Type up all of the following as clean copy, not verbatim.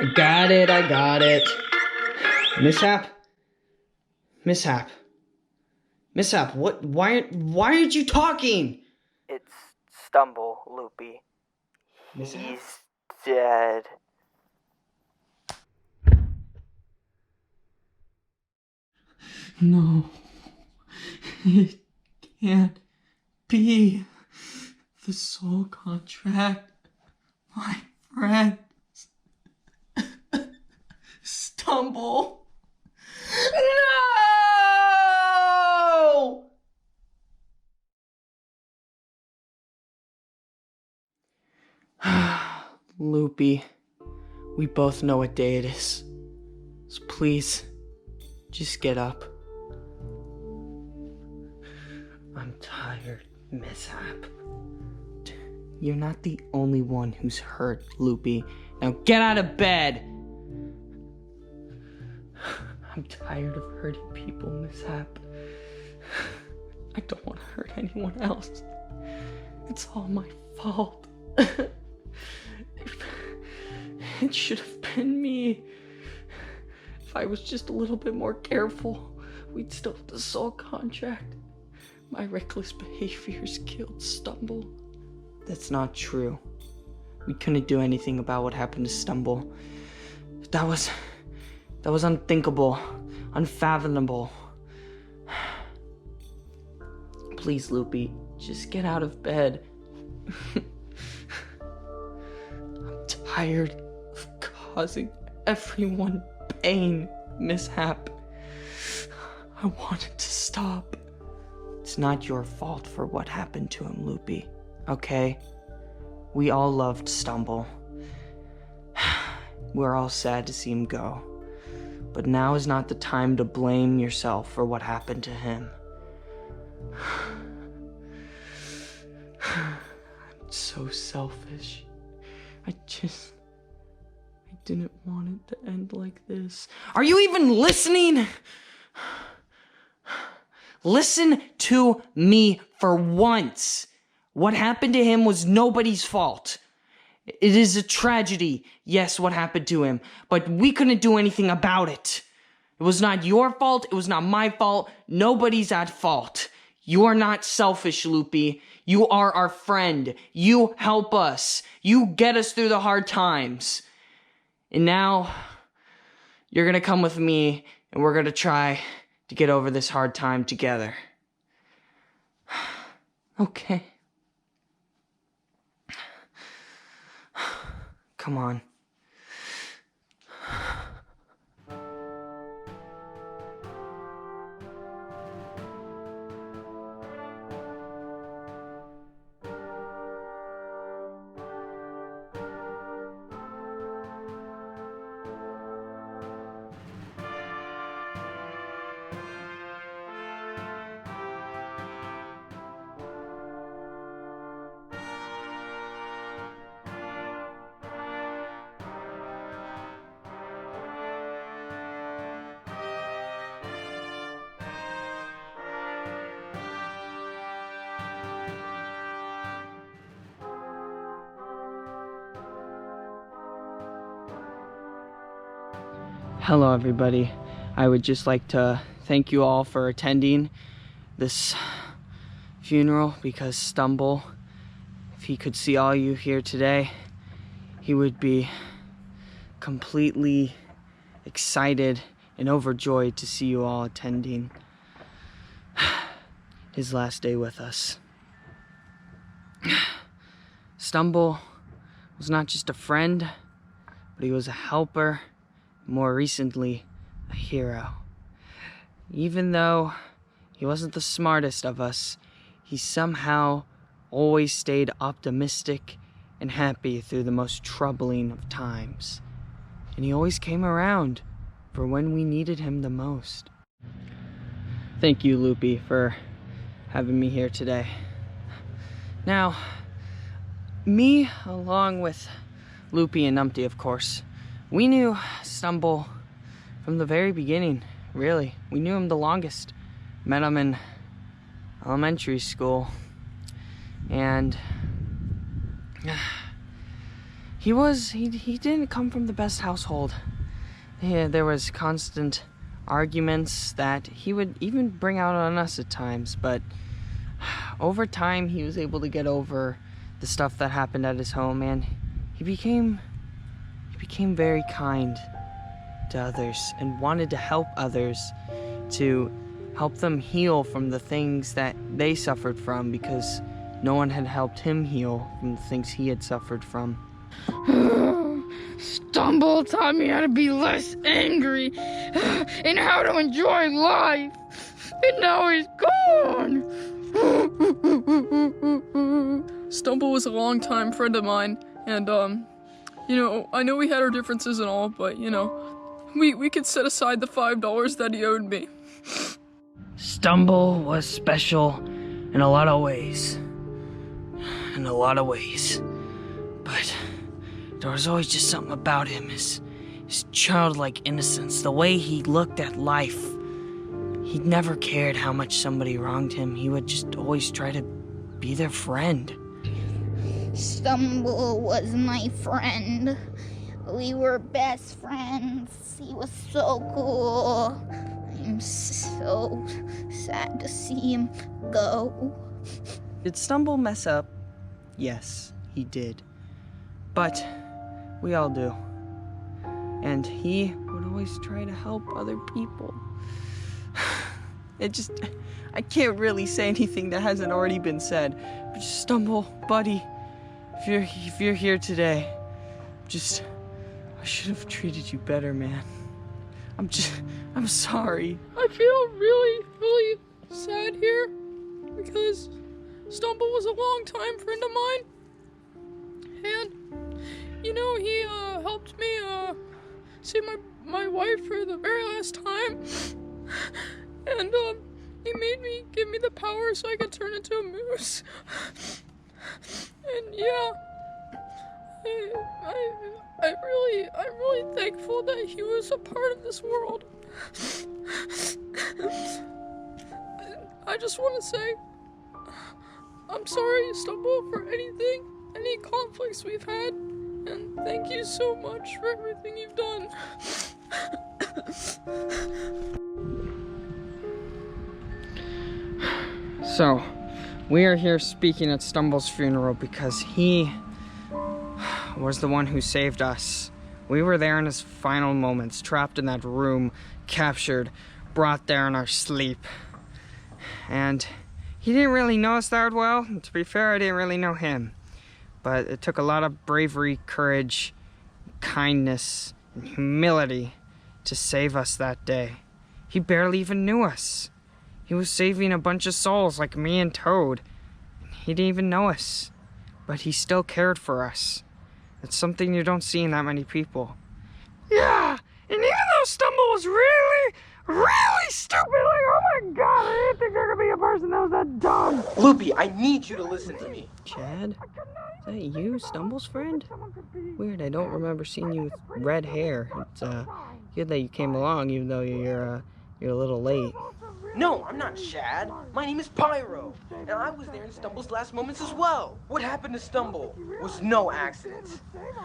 I got it. Mishap? What? Why aren't you talking? It's Stumble, Loopy. Mishap? He's dead. No, it can't be. The soul contract, my friend. Stumble. No! Loopy, we both know what day it is. So please, just get up. I'm tired, Mishap. You're not the only one who's hurt, Loopy. Now get out of bed! I'm tired of hurting people, Mishap. I don't want to hurt anyone else. It's all my fault. It should have been me. If I was just a little bit more careful, we'd still have the soul contract. My reckless behaviors killed Stumble. That's not true. We couldn't do anything about what happened to Stumble. That was unthinkable, unfathomable. Please, Loopy, just get out of bed. I'm tired of causing everyone pain, Mishap. I want it to stop. It's not your fault for what happened to him, Loopy. Okay? We all loved Stumble. We're all sad to see him go. But now is not the time to blame yourself for what happened to him. I'm so selfish. I didn't want it to end like this. Are you even listening? Listen to me for once. What happened to him was nobody's fault. It is a tragedy, yes, what happened to him, but we couldn't do anything about it. It was not your fault, it was not my fault, nobody's at fault. You are not selfish, Loopy. You are our friend. You help us. You get us through the hard times. And now, you're gonna come with me, and we're gonna try to get over this hard time together. Okay. Come on. Hello everybody. I would just like to thank you all for attending this funeral because Stumble, if he could see all you here today, he would be completely excited and overjoyed to see you all attending his last day with us. Stumble was not just a friend, but he was a helper. More recently, a hero. Even though he wasn't the smartest of us, he somehow always stayed optimistic and happy through the most troubling of times. And he always came around for when we needed him the most. Thank you, Loopy, for having me here today. Now, me, along with Loopy and Numpty, of course, we knew Stumble from the very beginning, really. We knew him the longest. Met him in elementary school. And he didn't come from the best household. Yeah, there was constant arguments that he would even bring out on us at times, but over time he was able to get over the stuff that happened at his home, and he became very kind to others and wanted to help others, to help them heal from the things that they suffered from, because no one had helped him heal from the things he had suffered from. Stumble taught me how to be less angry and how to enjoy life. And now he's gone. Stumble was a long-time friend of mine, and, you know, I know we had our differences and all, but, you know, we could set aside the $5 that he owed me. Stumble was special in a lot of ways. But there was always just something about him, his childlike innocence, the way he looked at life. He never cared how much somebody wronged him. He would just always try to be their friend. Stumble was my friend. We were best friends. He was so cool. I'm so sad to see him go. Did Stumble mess up? Yes, he did. But we all do. And he would always try to help other people. I can't really say anything that hasn't already been said. But just Stumble, buddy, if you're here today, I should have treated you better, man. I'm sorry. I feel really, really sad here because Stumble was a long-time friend of mine. And, you know, he helped me see my wife for the very last time. And he made me give me the power so I could turn into a moose. And yeah, I'm really thankful that he was a part of this world. I just want to say, I'm sorry, Stumble, for any conflicts we've had, and thank you so much for everything you've done. So, we are here speaking at Stumble's funeral because he was the one who saved us. We were there in his final moments, trapped in that room, captured, brought there in our sleep. And he didn't really know us that well. And to be fair, I didn't really know him. But it took a lot of bravery, courage, kindness, and humility to save us that day. He barely even knew us. He was saving a bunch of souls like me and Toad. He didn't even know us. But he still cared for us. It's something you don't see in that many people. Yeah, and even though Stumble was really stupid, like, oh my god, I didn't think there could be a person that was that dumb. Loopy, I need you to listen to me. Chad? Is that you, Stumble's friend? Weird, I don't remember seeing you with red hair. It's good that you came along, even though you're a little late. No, I'm not Chad. My name is Pyro, and I was there in Stumble's last moments as well. What happened to Stumble was no accident,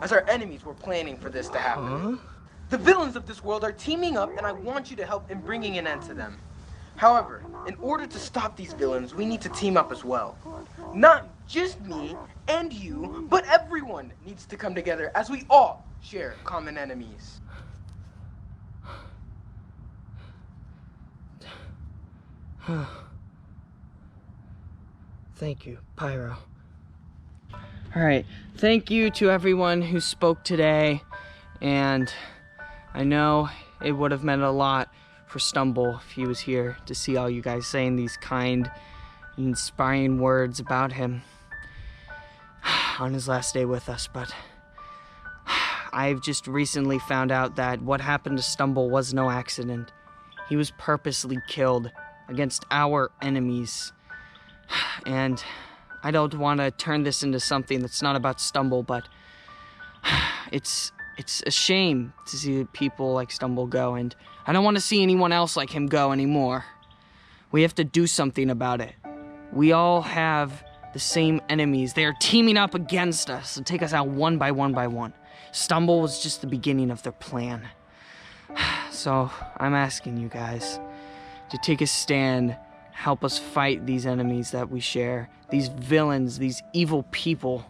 as our enemies were planning for this to happen. The villains of this world are teaming up, and I want you to help in bringing an end to them. However, in order to stop these villains, we need to team up as well. Not just me and you, but everyone needs to come together as we all share common enemies. Thank you, Pyro. Alright, thank you to everyone who spoke today, and I know it would have meant a lot for Stumble if he was here to see all you guys saying these kind, inspiring words about him on his last day with us, but I've just recently found out that what happened to Stumble was no accident. He was purposely killed against our enemies. And I don't want to turn this into something that's not about Stumble, but it's a shame to see people like Stumble go, and I don't want to see anyone else like him go anymore. We have to do something about it. We all have the same enemies. They are teaming up against us to take us out one by one by one. Stumble was just the beginning of their plan. So I'm asking you guys to take a stand, help us fight these enemies that we share, these villains, these evil people.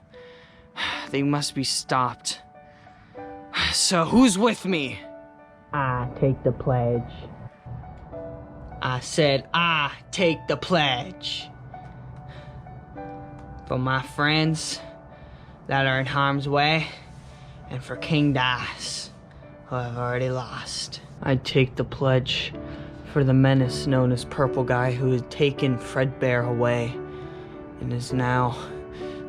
They must be stopped. So who's with me? I take the pledge. I said I take the pledge. For my friends that are in harm's way, and for King Dice, who I've already lost. I take the pledge for the menace known as Purple Guy, who had taken Fredbear away, and is now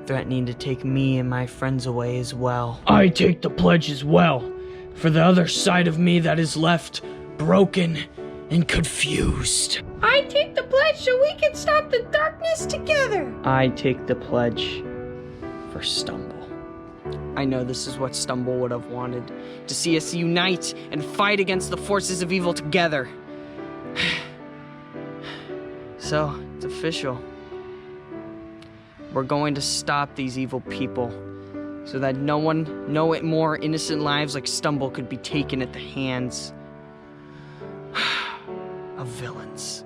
threatening to take me and my friends away as well. I take the pledge as well, for the other side of me that is left broken and confused. I take the pledge so we can stop the darkness together. I take the pledge for Stumble. I know this is what Stumble would have wanted, to see us unite and fight against the forces of evil together. So, it's official. We're going to stop these evil people so that no more innocent lives like Stumble could be taken at the hands of villains.